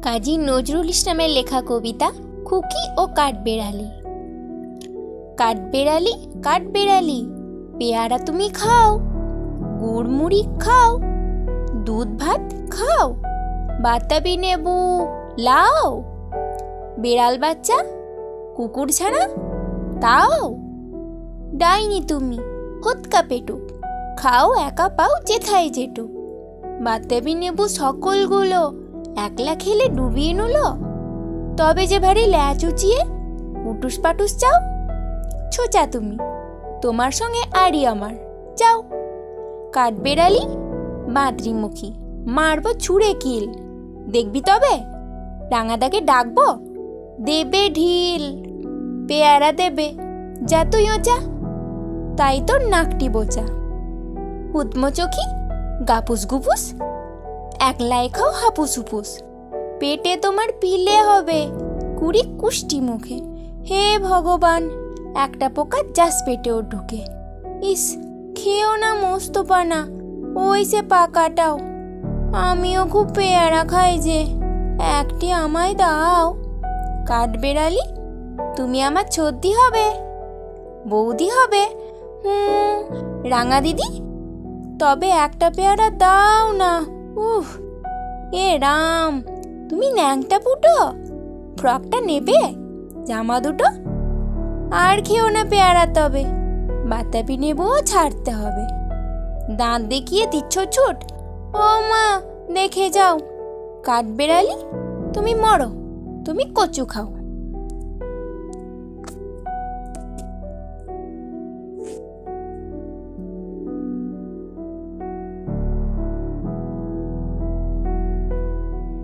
কাজী নজরুল ইসলামের লেখা কবিতা খুকি ও কাঠবেড়ালি। কাঠবেড়ালি কাঠবেড়ালি, পেয়ারা তুমি খাও, গুড় মুড়ি খাও, দুধ ভাত খাও, বাতাবি নেবু লাও। বেড়াল বাচ্চা কুকুর ছাড়া তাও। ডাইনি তুমি হোৎকা পেটু, খাও একা পাও যেথায় যেটু। বাতাবি নেবু সকলগুলো একলা খেলে ডুবিয়ে নুলো। তবে যে ভারী ল্যাচ উচিয়ে উটুস পাটুস চাও। ছোচা তুমি, তোমার সঙ্গে আড়ি আমার, যাও। কাঠবেড়ালি বাঁদরিমুখী, মারবো ছুঁড়ে কিল। দেখবি তবে রাঙাদাকে ডাকবো, দেবে ঢিল। পেয়ারা দেবে, যা তুইও যা, তাই তোর নাকটি বোচা। হুতমোচোখি গাপুস গুপুস, একলাই খাও হাপুস হুপুস। পেটে তোমার পিলে হবে কুড়ি কুষ্টি মুখে। হে ভগবান, একটা পোকা যাস পেটেও ঢুকে। ইস, খেয়েও না মস্ত পানা, ওই সে পাকাটাও। আমিও খুব পেয়ারা খাই যে, একটি আমায় দাও। কাঠবেড়ালি তুমি আমার ছদ্দি হবে, বৌদি হবে। রাঙা দিদি, তবে একটা পেয়ারা দাও না। উহ, এ রাম, তুমি ন্যাংটা পুটো, ফ্রকটা নেবে, জামা দুটো। আর খেও না পেয়ারা তবে, বাতাবি নেবও ছাড়তে হবে। দাঁত দেখিয়ে দিচ্ছ ছুট, ও মা দেখে যাও। কাঠবেড়ালি তুমি মরো, তুমি কচু খাও।